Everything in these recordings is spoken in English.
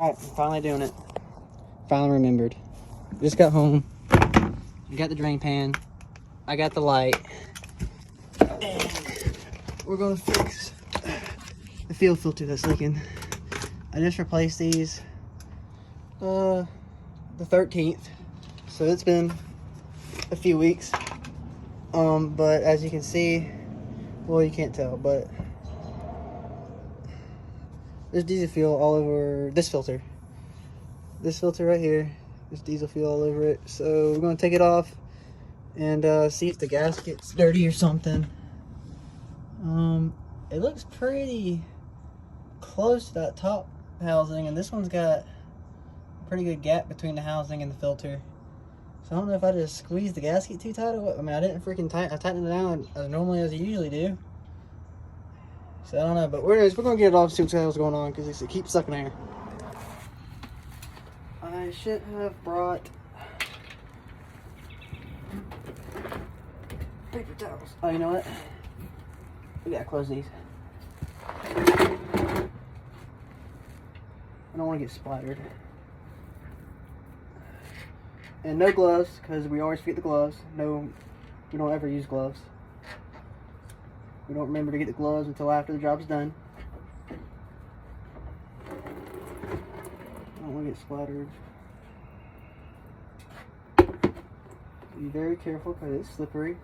Alright, I'm finally doing it. Finally remembered. Just got home. I got the drain pan. I got the light. And we're gonna fix the fuel filter that's leaking. I just replaced these the 13th. So it's been a few weeks. But as you can see, well, you can't tell, but there's diesel fuel all over this filter. This filter right here, there's diesel fuel all over it. So we're gonna take it off and see if the gasket's dirty or something. It looks pretty close to that top housing, and this one's got a pretty good gap between the housing and the filter. So I don't know if I just squeezed the gasket too tight or what. I mean, I didn't freaking I tightened it down as normally as I usually do. So I don't know, but we're gonna get it off and see what's going on, because it keeps sucking air. I should have brought paper towels. Oh, you know what? We gotta close these. I don't want to get splattered. And no gloves, because we always forget the gloves. No, we don't ever use gloves. We don't remember to get the gloves until after the job's done. I don't want to get splattered. Be very careful because it's slippery.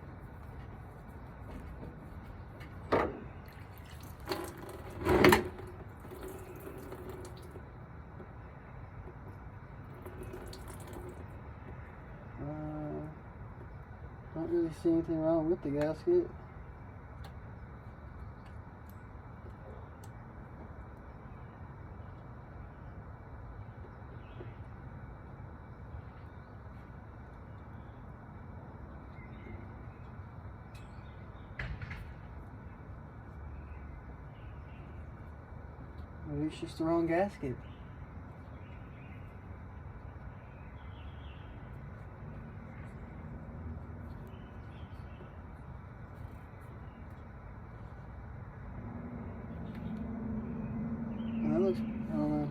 Don't really see anything wrong with the gasket. Maybe it's just the wrong gasket. That looks, I don't know.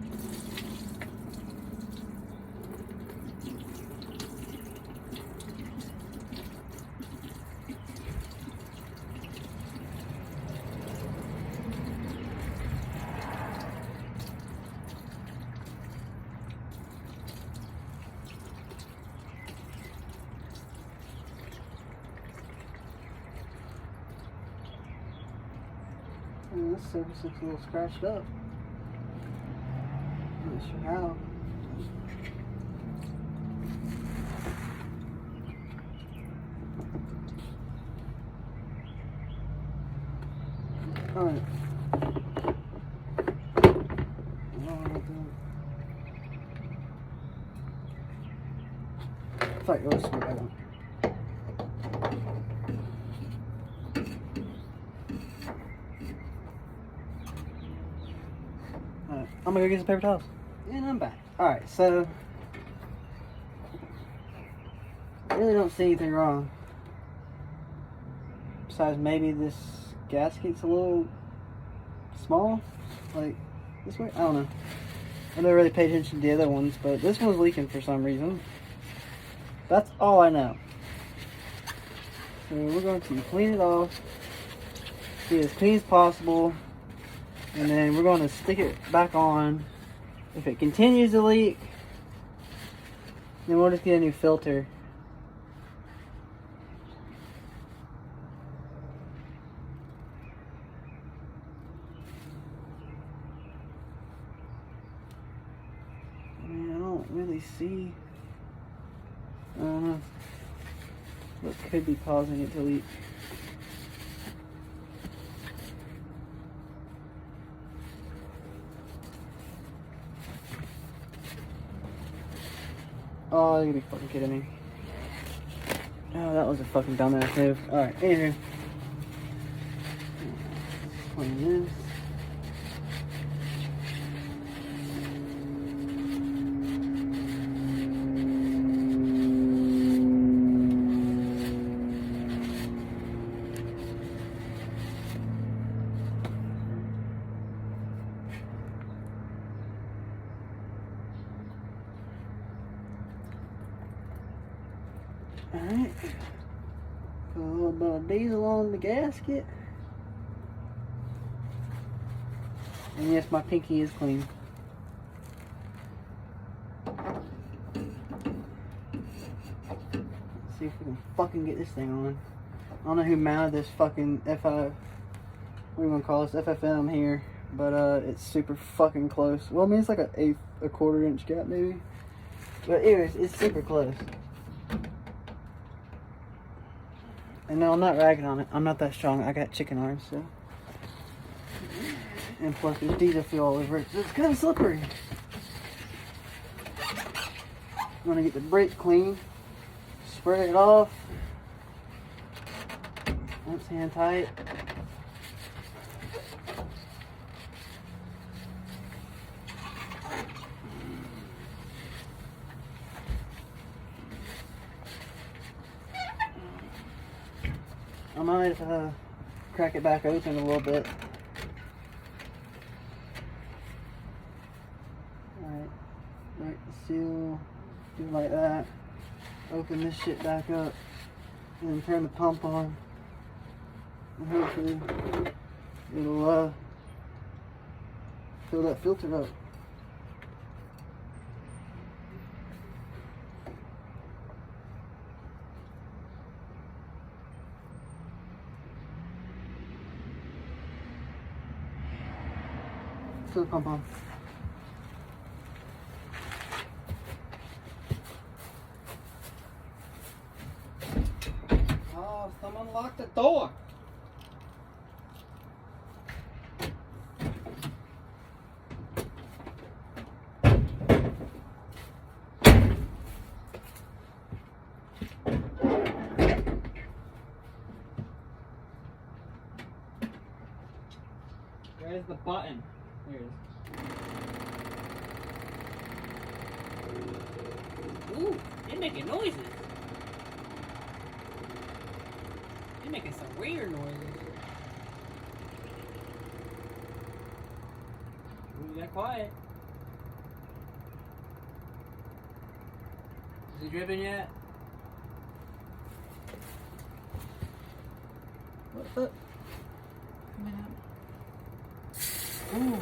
This surface looks a little scratched up. Not sure how. Alright. Fuck, let's put that on. I'm gonna go get some paper towels. And I'm back. Alright, so I really don't see anything wrong. Besides maybe this gasket's a little small. Like this way? I don't know. I never really paid attention to the other ones, but this one's leaking for some reason. That's all I know. So we're going to clean it off. Be as clean as possible. And then we're going to stick it back on. If it continues to leak, then we'll just get a new filter. I mean, I don't really see what could be causing it to leak. Oh, you're gonna be fucking kidding me. Oh, that was a fucking dumbass move. Alright, anywho. Clean this. Alright. Put a little bit of diesel on the gasket. And yes, my pinky is clean. Let's see if we can fucking get this thing on. I don't know who mounted this fucking what do you want to call this? FFM here. But it's super fucking close. Well, I mean, it's like a quarter-inch gap maybe. But anyways, it's super close. And no, I'm not ragging on it. I'm not that strong. I got chicken arms, so. And plus, there's diesel fuel all over it, so it's kind of slippery. I'm gonna get the brake clean, spray it off. That's hand tight. I might crack it back open a little bit. Alright, break the seal, do like that. Open this shit back up, and then turn the pump on. And hopefully it'll fill that filter up. Fill the pump on. Oh, someone locked the door. Where's the button? There it is. Ooh, they're making noises. They're making some weird noises. Ooh, you got quiet. Is he dripping yet? What's up? Coming out. Ooh.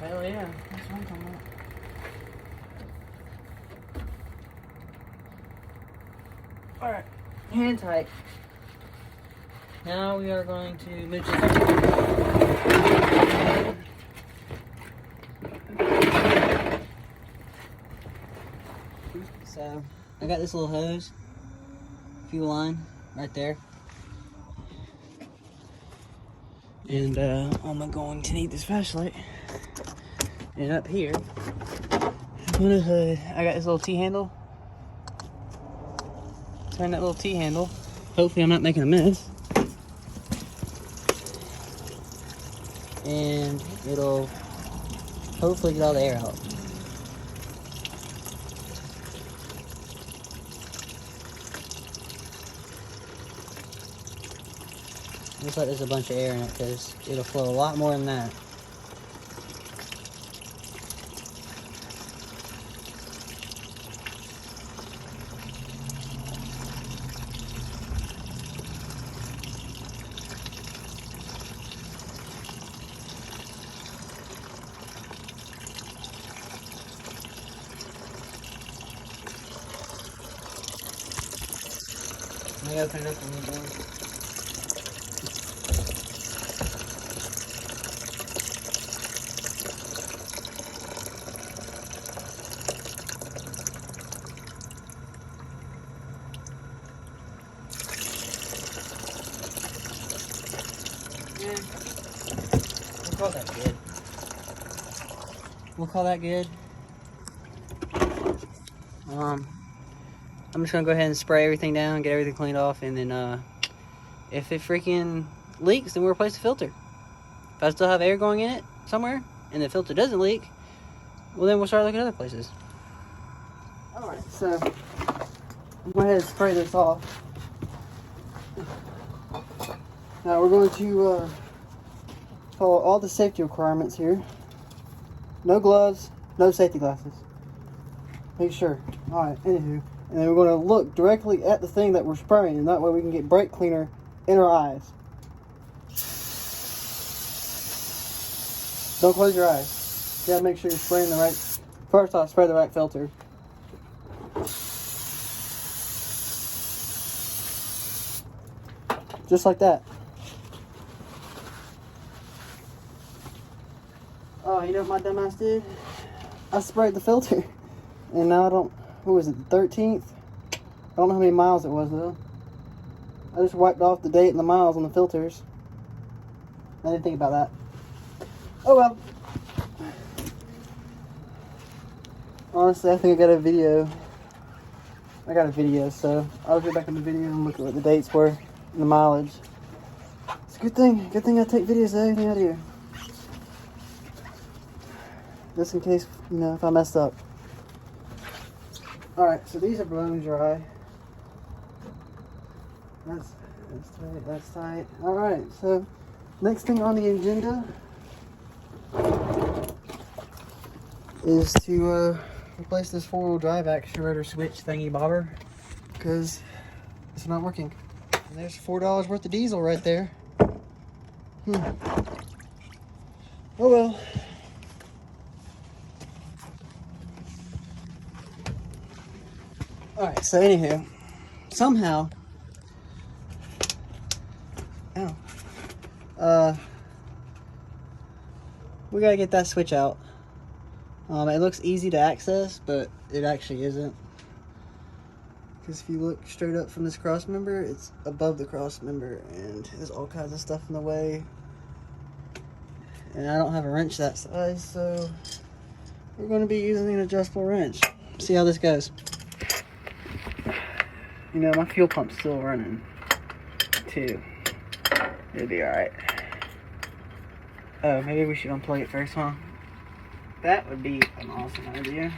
Hell yeah, that's what I'm talking about. Alright, hand tight. Now we are going to move this. So, I got this little hose, fuel line, right there. And I'm going to need this flashlight. And up here, under the hood, I got this little T-handle. Turn that little T-handle. Hopefully I'm not making a mess. And it'll hopefully get all the air out. Looks like there's a bunch of air in it because it'll flow a lot more than that. Let me open it up a little more. We'll call that good. We'll call that good. I'm just gonna go ahead and spray everything down, get everything cleaned off, and then if it freaking leaks, then we'll replace the filter. If I still have air going in it somewhere, and the filter doesn't leak, well then we'll start looking at other places. Alright, so I'm going to go ahead and spray this off. Now we're going to Follow all the safety requirements here. No gloves, no safety glasses. Make sure. Alright, anywho. And then we're going to look directly at the thing that we're spraying, and that way we can get brake cleaner in our eyes. Don't close your eyes. You gotta make sure you're spraying the right. First off, spray the right filter. Just like that. Oh, you know what my dumbass did? I sprayed the filter. And now I don't, what was it, the 13th? I don't know how many miles it was though. I just wiped off the date and the miles on the filters. I didn't think about that. Oh well. Honestly, I think I got a video. So I'll get back in the video and look at what the dates were and the mileage. It's a good thing. Good thing I take videos of everything I do. Just in case, you know, if I messed up. Alright, so these are bone dry. That's tight, that's tight. Alright, so next thing on the agenda is to replace this 4-wheel drive actuator switch thingy bobber, because it's not working. And there's $4 worth of diesel right there. Oh well. Alright, so anywho, somehow, we gotta get that switch out. It looks easy to access, but it actually isn't. Because if you look straight up from this cross member, it's above the cross member, and there's all kinds of stuff in the way. And I don't have a wrench that size, so we're going to be using an adjustable wrench. See how this goes. You know, my fuel pump's still running, too. It'll be alright. Oh, maybe we should unplug it first, huh? That would be an awesome idea.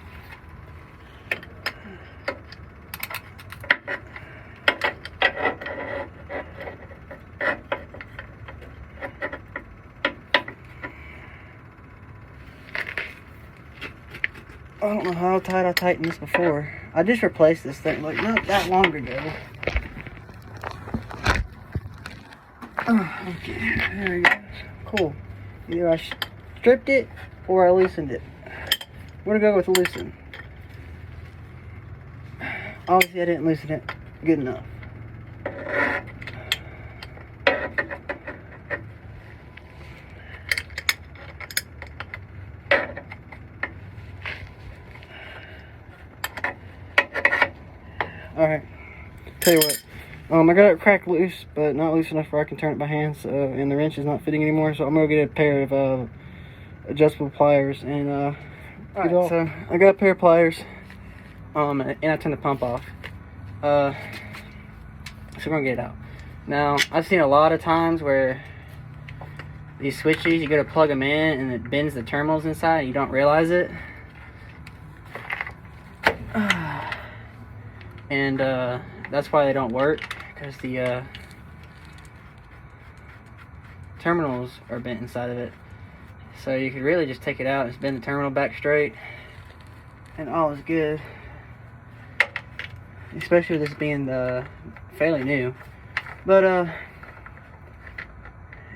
I don't know how tight I tightened this before. I just replaced this thing like not that long ago. Oh, okay, there we go. Cool. Either I stripped it or I loosened it. We're gonna go with loosen. Obviously I didn't loosen it good enough. Alright, tell you what, I got it cracked loose, but not loose enough where I can turn it by hand, so, and the wrench is not fitting anymore, so I'm going to get a pair of adjustable pliers, and alright, so I got a pair of pliers, and I turned the pump off, so we're going to get it out. Now, I've seen a lot of times where these switches, you go to plug them in, and it bends the terminals inside, and you don't realize it. And that's why they don't work, because the terminals are bent inside of it. So you could really just take it out and bend the terminal back straight, and all is good. Especially this being fairly new, but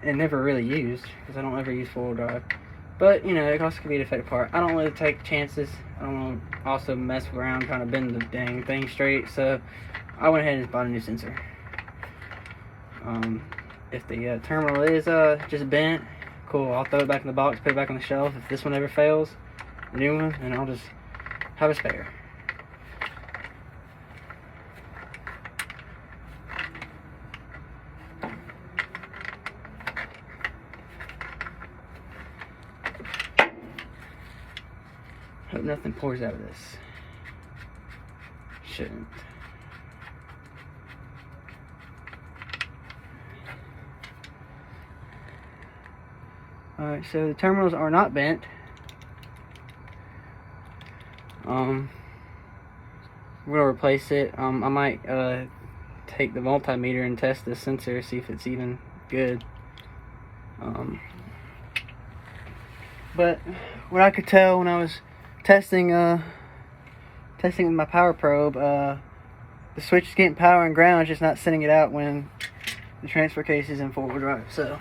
and never really used, because I don't ever use 4-wheel drive. But you know, it also could be a defective part. I don't really take chances. I don't want to also mess around trying to bend the dang thing straight, so I went ahead and just bought a new sensor. If the terminal is just bent, cool, I'll throw it back in the box, put it back on the shelf. If this one ever fails, the new one, and I'll just have a spare. Hope nothing pours out of this. Shouldn't. Alright, so the terminals are not bent. We're gonna replace it. I might take the multimeter and test the sensor, see if it's even good. But what I could tell when I was testing with my power probe, the switch is getting power and ground, it's just not sending it out when the transfer case is in forward drive. So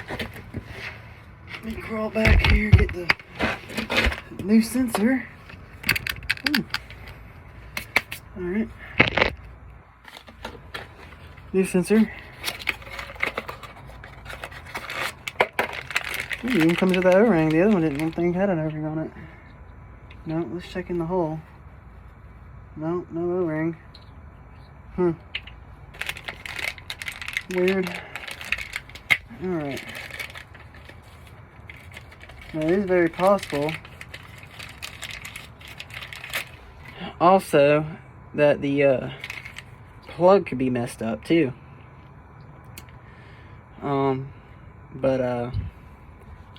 let me crawl back here, get the new sensor. Ooh. All right, new sensor. Ooh, it even comes with that O-ring. The other one didn't think had an O-ring on it. No, let's check in the hole. No, no O-ring. Weird. Alright. Now it is very possible also that the plug could be messed up too.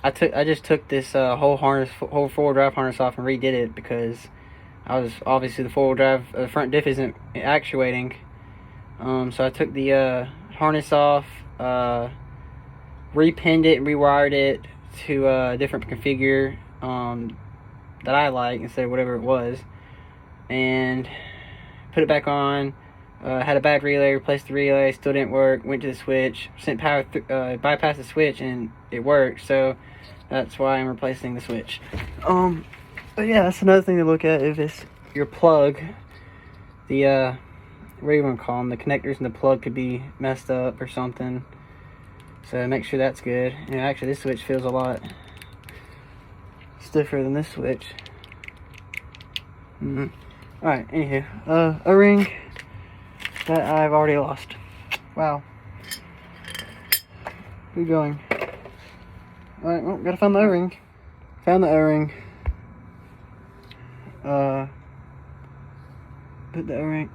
I just took this whole four-wheel drive harness off and redid it because I was obviously the four-wheel drive front diff isn't actuating. So I took the harness off, repinned it and rewired it to a different configure that I like instead of whatever it was, and put it back on. Had a bad relay, replaced the relay, still didn't work. Went to the switch, sent power, bypassed the switch, and it worked. So that's why I'm replacing the switch. But yeah, that's another thing to look at. If it's your plug, the what do you want to call them? The connectors in the plug could be messed up or something. So make sure that's good. And actually, this switch feels a lot stiffer than this switch. All right. Anywho, O-ring that I've already lost. Wow. Keep going. Alright, well, gotta find the O-ring. Found the O-ring. Put the O-ring.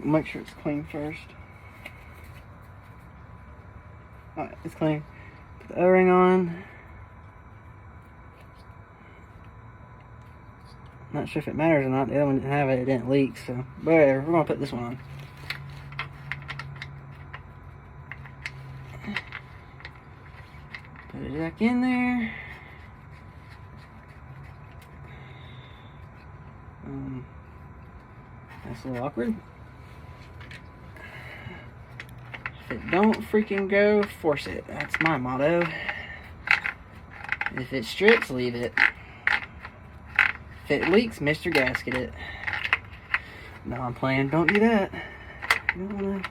Make sure it's clean first. Alright, it's clean. Put the O-ring on. Not sure if it matters or not. The other one didn't have it. It didn't leak, so whatever. We're gonna put this one on. Put it back in there. That's a little awkward. If it don't freaking go, force it. That's my motto. If it strips, leave it. If it leaks, Mr. Gasket it. No, I'm playing. Don't do that. You don't want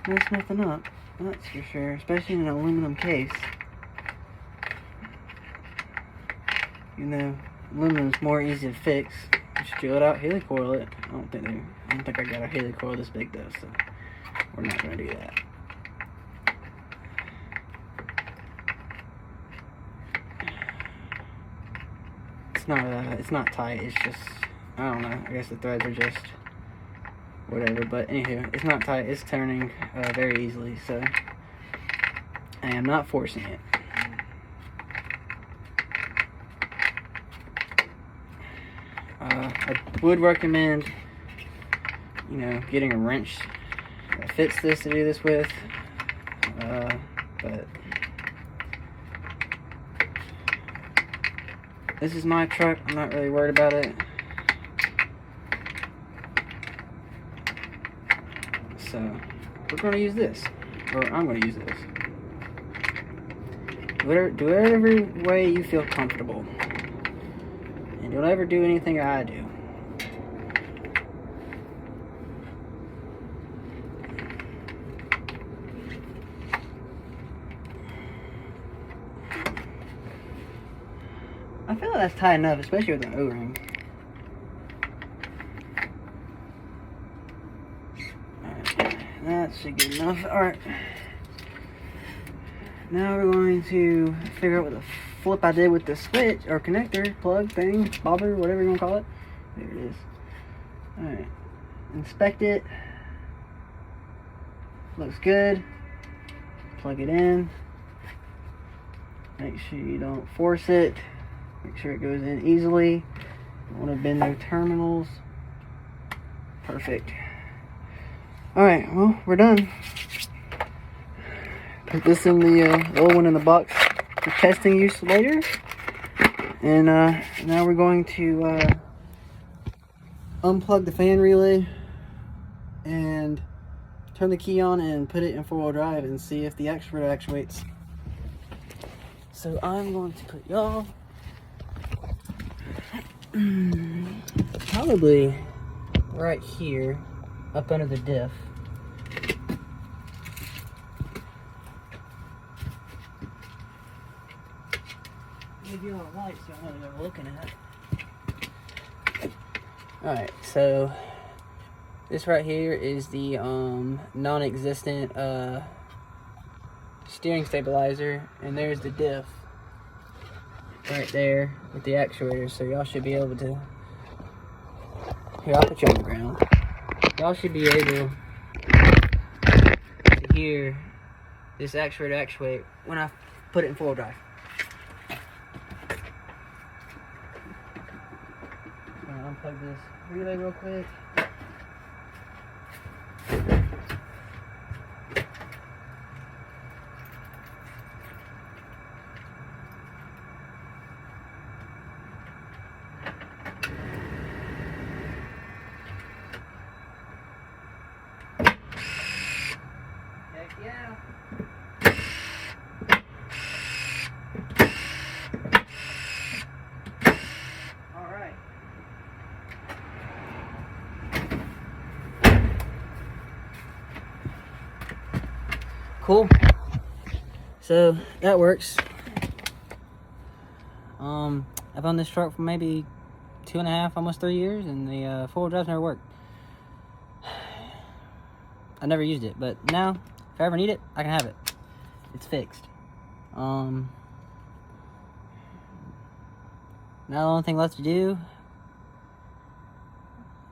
to mess nothing up. That's for sure. Especially in an aluminum case. You know, aluminum's more easy to fix. Just drill it out, helicoil it. I don't think I got a helicoil this big though, so we're not gonna do that. It's not tight, it's just, I don't know, I guess the threads are just whatever, but anywho, it's not tight, it's turning very easily, so I am not forcing it. I would recommend, you know, getting a wrench that fits this to do this with, but this is my truck. I'm not really worried about it. So we're going to use this, or I'm going to use this. Do whatever way you feel comfortable, and don't ever do anything I do. I feel like that's tight enough, especially with the O-ring. Alright, that should be enough. Alright. Now we're going to figure out what the flip I did with the switch, or connector, plug thing, bobber, whatever you want to call it. There it is. Alright. Inspect it. Looks good. Plug it in. Make sure you don't force it. Make sure it goes in easily. Don't want to bend no terminals. Perfect. Alright, well, we're done. Put this in the old one in the box for testing use later. And now we're going to unplug the fan relay and turn the key on and put it in 4-wheel drive and see if the actuator actuates. So I'm going to put y'all probably right here up under the diff. Give you all a light so I know what they're looking at. Alright, so this right here is the non-existent steering stabilizer, and there's the diff right there with the actuator. So y'all should be able to, here, I'll put you on the ground. Y'all should be able to hear this actuator actuate when I put it in 4-wheel drive. Unplug this relay real quick. Heck yeah. Cool. So that works. I've owned this truck for maybe 2.5, almost 3 years, and the 4-wheel drive's never worked. I never used it, but now if I ever need it, I can have it. It's fixed. Now the only thing left to do,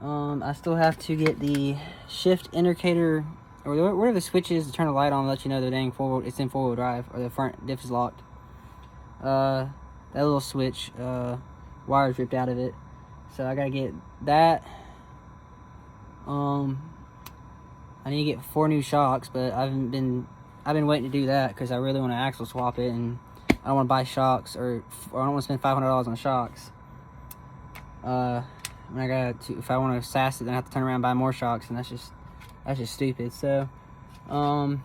I still have to get the shift indicator, or what are the switches to turn the light on and let you know that it's in 4-wheel drive, or the front diff is locked. That little switch, wire's ripped out of it. So I gotta get that. I need to get 4 new shocks, but I've been waiting to do that because I really want to axle swap it, and I don't want to buy shocks, or I don't want to spend $500 on shocks. If I want to sass it, then I have to turn around and buy more shocks, and that's just stupid. So, and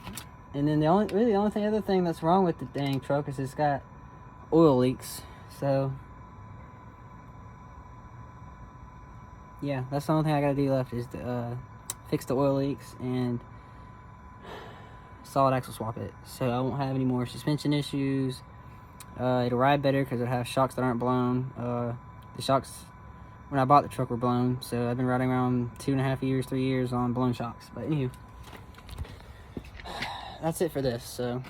then the only other thing that's wrong with the dang truck is it's got oil leaks. So, yeah, that's the only thing I gotta do left is to fix the oil leaks and solid axle swap it. So I won't have any more suspension issues. It'll ride better because it'll have shocks that aren't blown. The shocks when I bought the truck were blown, so I've been riding around 2.5 years, 3 years on blown shocks. But anywho, that's it for this. So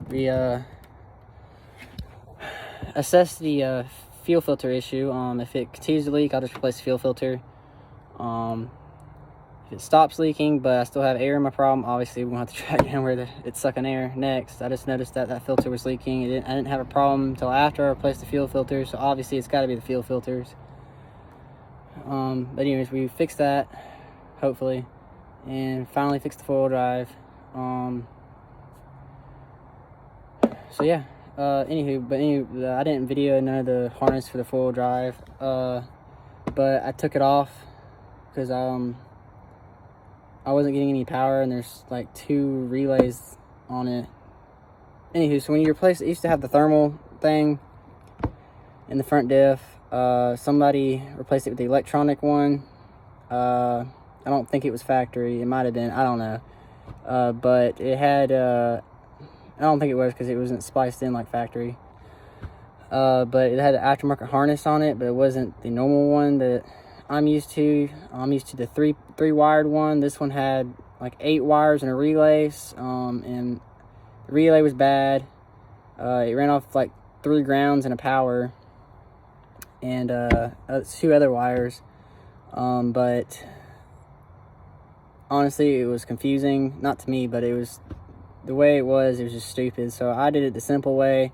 we assess the fuel filter issue. If it continues to leak, I'll just replace the fuel filter. If it stops leaking, but I still have air in my problem, obviously we're gonna have to track down where it's sucking air next. I just noticed that filter was leaking. I didn't have a problem until after I replaced the fuel filter, so obviously it's got to be the fuel filters. But anyways, we fixed that, hopefully, and finally fixed the 4-wheel drive. So yeah. Anywho, I didn't video none of the harness for the 4-wheel drive, but I took it off because I wasn't getting any power, and there's like 2 relays on it. Anywho, so when you replace it, used to have the thermal thing in the front diff. Somebody replaced it with the electronic one. I don't think it was factory. It might have been. I don't know. But it had... I don't think it was because it wasn't spliced in like factory. But it had an aftermarket harness on it, but it wasn't the normal one that I'm used to. I'm used to the three wired one. This one had like 8 wires and a relay, and the relay was bad. It ran off like 3 grounds and a power, and 2 other wires. But honestly, it was confusing. Not to me, but it was the way it was just stupid. So I did it the simple way.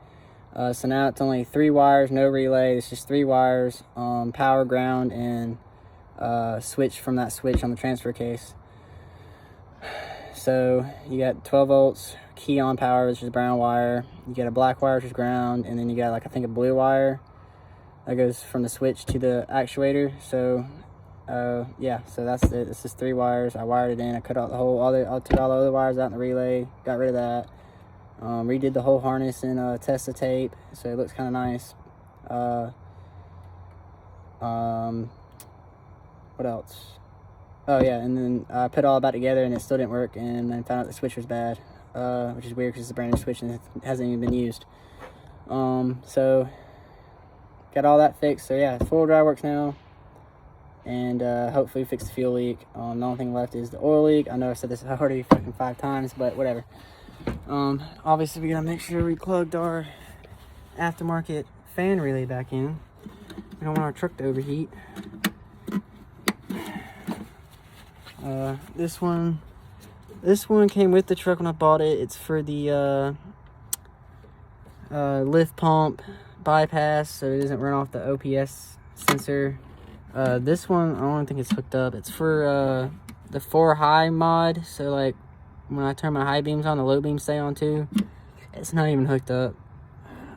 So now it's only 3 wires, no relay. It's just 3 wires, power, ground, and switch from that switch on the transfer case. So you got 12 volts key on power, which is brown wire. You got a black wire, which is ground, and then you got like I think a blue wire that goes from the switch to the actuator. So yeah, so that's it. It's just 3 wires. I wired it in. I cut out the whole I took all the other wires out in the relay, got rid of that. Redid the whole harness in Testa tape, so it looks kind of nice. What else? Oh yeah, and then I put it all back together and it still didn't work, and then found out the switch was bad, which is weird because it's a brand new switch and it hasn't even been used. So got all that fixed. So yeah, 4-wheel drive works now, and hopefully fix the fuel leak. The only thing left is the oil leak. I know I said this already fucking 5 times, but whatever. Obviously we gotta make sure we plugged our aftermarket fan relay back in. We don't want our truck to overheat. This one came with the truck when I bought it. It's for the lift pump bypass, so it doesn't run off the OBS sensor. This one, I don't think it's hooked up. It's for the 4 high mod, so like when I turn my high beams on, the low beams stay on too. It's not even hooked up.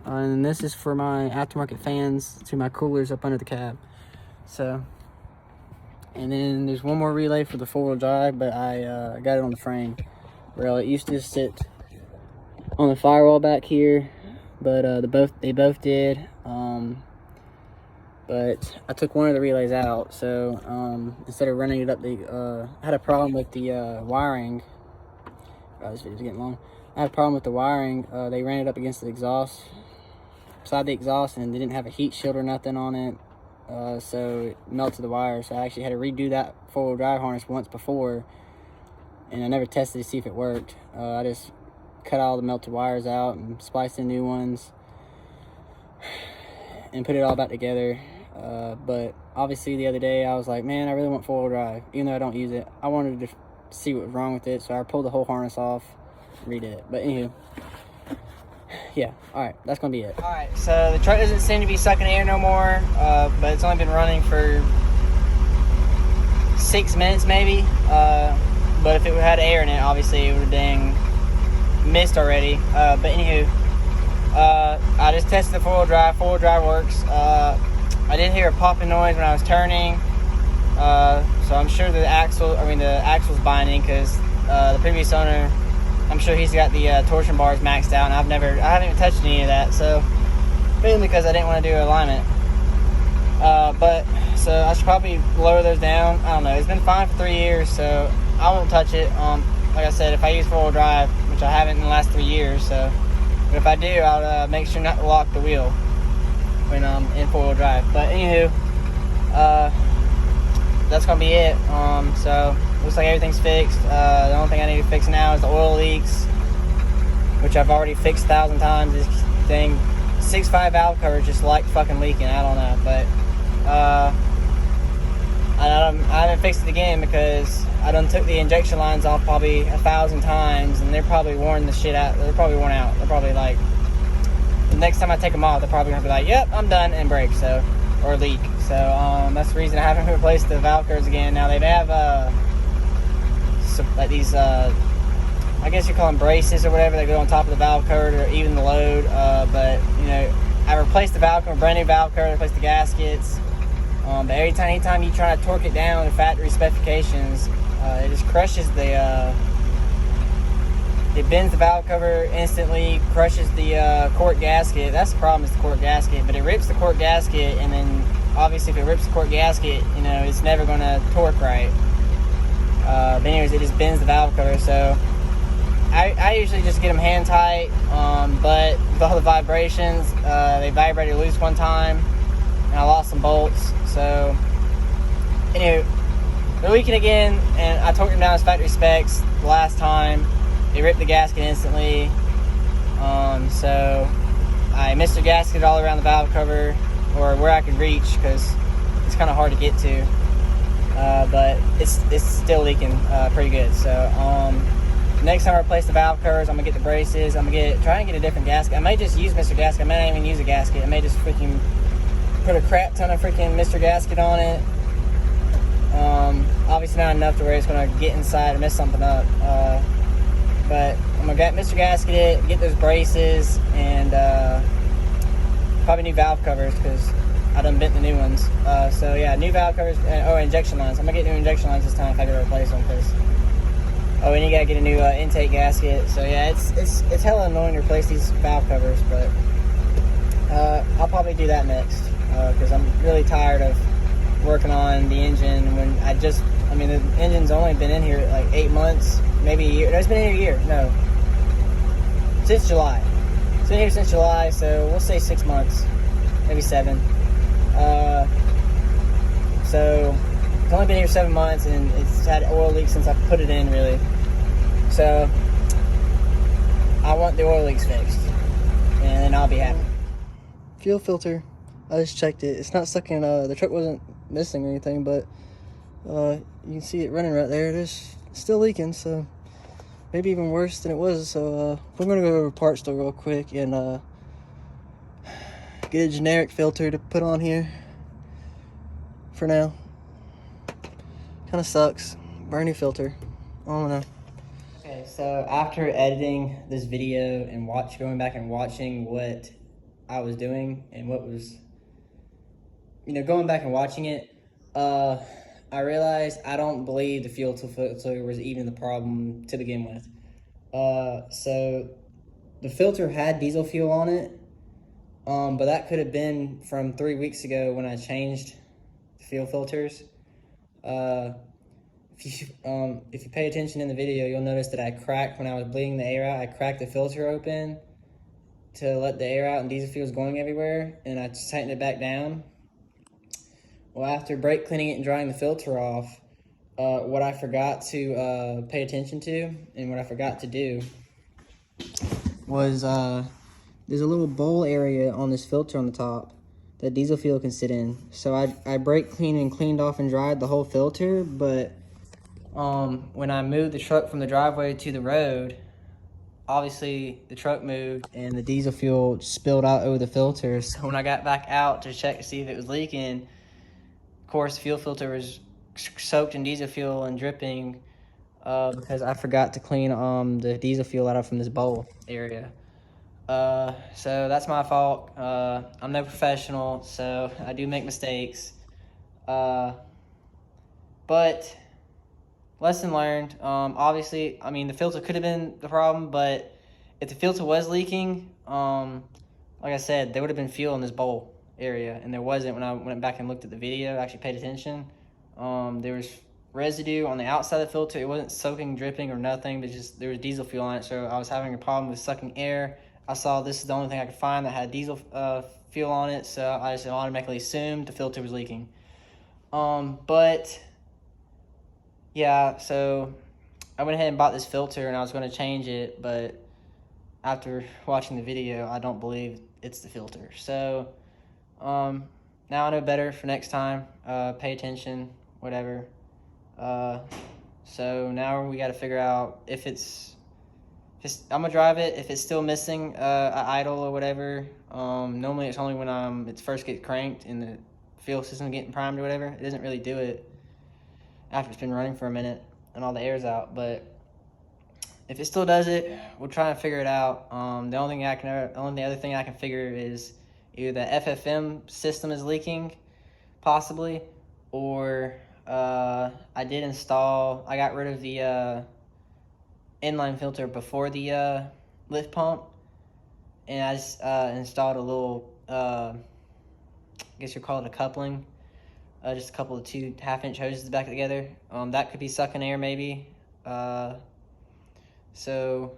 And this is for my aftermarket fans to my coolers up under the cab. So, and then there's one more relay for the 4-wheel drive, but I got it on the frame. Well, it used to sit on the firewall back here, but they both did. But I took one of the relays out, so instead of running it up the, I had a problem with the wiring. This video's getting long. I had a problem with the wiring. They ran it up against the exhaust, beside the exhaust, and they didn't have a heat shield or nothing on it. So it melted the wire. So I actually had to redo that 4-wheel drive harness once before, and I never tested to see if it worked. I just cut all the melted wires out and spliced in new ones and put it all back together. But obviously the other day I was like, man, I really want 4-wheel drive, even though I don't use it. I wanted to see what was wrong with it, so I pulled the whole harness off and redid it. But anywho, yeah, alright, that's gonna be it. Alright, so the truck doesn't seem to be sucking air no more, but it's only been running for 6 minutes maybe. But if it had air in it, obviously it would have been missed already. But anywho, I just tested the 4-wheel drive. 4-wheel drive works. I did hear a popping noise when I was turning, so I'm sure the axle's binding, because the previous owner, I'm sure he's got the torsion bars maxed out, and I haven't even touched any of that, so mainly because I didn't want to do alignment. But so I should probably lower those down. I don't know. It's been fine for 3 years, so I won't touch it. Like I said, if I use 4-wheel drive, which I haven't in the last 3 years, so but if I do, I'll make sure not to lock the wheel when I'm in 4-wheel drive. But anywho, that's gonna be it. So looks like everything's fixed. The only thing I need to fix now is the oil leaks, which I've already fixed 1,000 times. This thing, 6.5 valve cover just like fucking leaking. I don't know, but I haven't fixed it again because I done took the injection lines off probably 1,000 times, and they're probably worn the shit out. They're probably worn out. They're probably like, the next time I take them off, they're probably gonna be like, yep, I'm done, and break, so, or leak. So that's the reason I haven't replaced the valve covers again. Now they have like these, I guess you call them braces or whatever, that go on top of the valve cover or even the load. But you know, I replaced the valve cover, brand new valve cover, replaced the gaskets. But anytime you try to torque it down to factory specifications, it just crushes the, it bends the valve cover instantly, crushes the cork gasket. That's the problem, is the cork gasket. But it rips the cork gasket, and then obviously if it rips the cork gasket, you know, it's never going to torque right. But anyways, it just bends the valve cover. So I usually just get them hand tight, but with all the vibrations, they vibrated loose one time, and I lost some bolts. So anyway, they're leaking again, and I torqued them down as factory specs the last time. It ripped the gasket instantly. So I missed the gasket all around the valve cover, or where I could reach, because it's kind of hard to get to. But it's still leaking pretty good. So next time I replace the valve covers, I'm gonna get the braces. I'm gonna try and get a different gasket. I may just use Mr. Gasket. I may not even use a gasket. I may just freaking put a crap ton of freaking Mr. Gasket on it. Obviously not enough to where it's gonna get inside and mess something up. But I'm gonna get Mr. Gasket it, get those braces, and probably new valve covers because I done bent the new ones. So yeah, new valve covers. Injection lines. I'm gonna get new injection lines this time if I gotta replace them. And you gotta get a new intake gasket. So yeah, it's hella annoying to replace these valve covers, but I'll probably do that next because I'm really tired of working on the engine when the engine's only been in here like 8 months, maybe a year. No, it's been in here a year. No, since July. It's been here since July, so we'll say 6 months, maybe 7. So it's only been here 7 months, and it's had oil leaks since I put it in, really. So I want the oil leaks fixed, and then I'll be happy. Fuel filter, I just checked it. It's not sucking. The truck wasn't missing or anything, but you can see it running right there. It is still leaking, so maybe even worse than it was. So we're gonna go to a parts store real quick and get a generic filter to put on here for now. Kind of sucks. Brand new filter. I don't know. Okay, so after editing this video and going back and watching what I was doing and what was, going back and watching it, I realized I don't believe the fuel filter was even the problem to begin with. So the filter had diesel fuel on it, but that could have been from 3 weeks ago when I changed the fuel filters. If you pay attention in the video, you'll notice that I cracked, when I was bleeding the air out, I cracked the filter open to let the air out and diesel fuel was going everywhere, and I just tightened it back down. Well, after brake cleaning it and drying the filter off, what I forgot to pay attention to and what I forgot to do was there's a little bowl area on this filter on the top that diesel fuel can sit in. So I brake cleaned and cleaned off and dried the whole filter, but when I moved the truck from the driveway to the road, obviously the truck moved and the diesel fuel spilled out over the filter. So when I got back out to check to see if it was leaking, of course the fuel filter was soaked in diesel fuel and dripping because I forgot to clean the diesel fuel out from this bowl area. So that's my fault. I'm no professional, so I do make mistakes. But lesson learned. Obviously, the filter could have been the problem, but if the filter was leaking, like I said, there would have been fuel in this bowl area, and there wasn't when I went back and looked at the video, actually paid attention. There was residue on the outside of the filter. It wasn't soaking, dripping, or nothing, but just there was diesel fuel on it, so I was having a problem with sucking air. I saw this is the only thing I could find that had diesel fuel on it, so I just automatically assumed the filter was leaking. But yeah, so I went ahead and bought this filter, and I was going to change it, but after watching the video, I don't believe it's the filter. So now I know better for next time. Pay attention, whatever. So now we got to figure out if I'm gonna drive it. If it's still missing an idle or whatever, normally it's only when it first gets cranked and the fuel system getting primed or whatever. It doesn't really do it after it's been running for a minute and all the air's out. But if it still does it, we'll try and figure it out. The only other thing I can figure is either the FFM system is leaking, possibly, or I got rid of the inline filter before the lift pump, and I just installed a little, I guess you'd call it a coupling, just a couple of 2 half-inch hoses back together. That could be sucking air maybe. So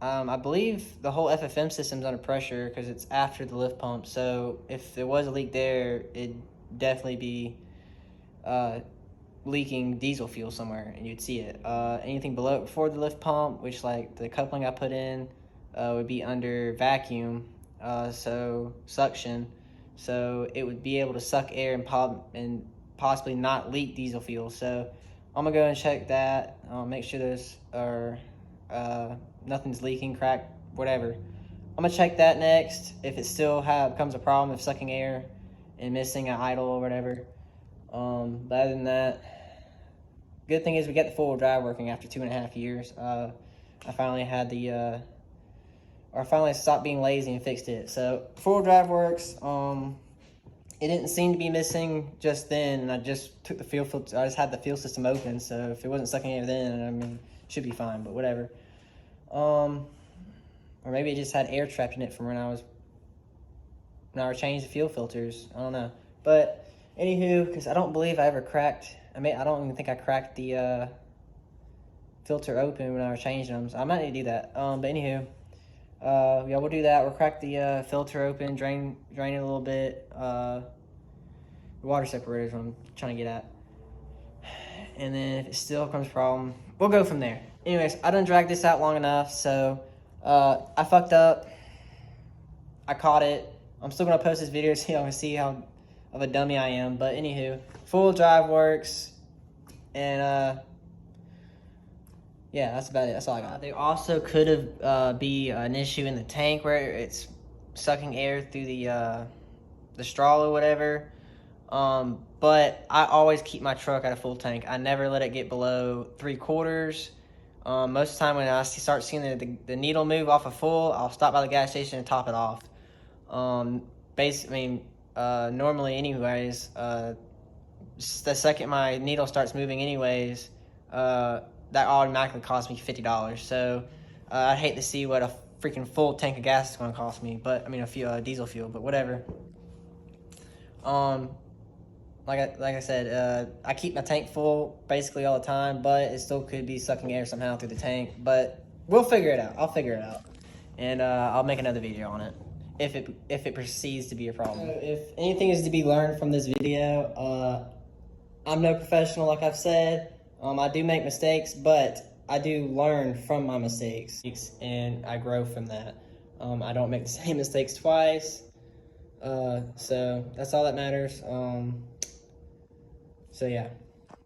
I believe the whole FFM system's under pressure because it's after the lift pump. So if there was a leak there, it'd definitely be leaking diesel fuel somewhere, and you'd see it. Anything before the lift pump, which like the coupling I put in, would be under vacuum, so suction. So it would be able to suck air and possibly not leak diesel fuel. So I'm gonna go and check that. Make sure nothing's leaking, cracked, whatever. I'm gonna check that next. If it still becomes a problem of sucking air and missing an idle or whatever. But other than that, good thing is we got the four-wheel drive working after 2.5 years. I finally had the, or I finally stopped being lazy and fixed it. So four-wheel drive works. It didn't seem to be missing just then, and I just took the fuel filter. I just had the fuel system open, so if it wasn't sucking air then, I mean, it should be fine. But whatever. Or maybe it just had air trapped in it from when I changed the fuel filters. I don't know. But anywho, because I don't believe I ever cracked. I don't even think I cracked the filter open when I was changing them. So I might need to do that. But anywho, yeah, we'll do that. We'll crack the filter open, drain it a little bit. The water separator is what I'm trying to get at. And then if it still becomes a problem, we'll go from there. Anyways, I done dragged this out long enough, so I fucked up. I caught it. I'm still gonna post this video so y'all can see how of a dummy I am. But anywho, full drive works, and yeah, that's about it. That's all I got. There also could have be an issue in the tank where it's sucking air through the straw or whatever. But I always keep my truck at a full tank. I never let it get below 3/4. Most of the time when I start seeing the needle move off of full, I'll stop by the gas station and top it off. Normally anyways, the second my needle starts moving anyways, that automatically costs me $50. So I'd hate to see what a freaking full tank of gas is going to cost me, but I mean diesel fuel, but whatever. Like I said, I keep my tank full basically all the time, but it still could be sucking air somehow through the tank. But we'll figure it out. I'll figure it out, and I'll make another video on it if it proceeds to be a problem. So if anything is to be learned from this video, I'm no professional, like I've said. I do make mistakes, but I do learn from my mistakes, and I grow from that. I don't make the same mistakes twice. So that's all that matters. So yeah.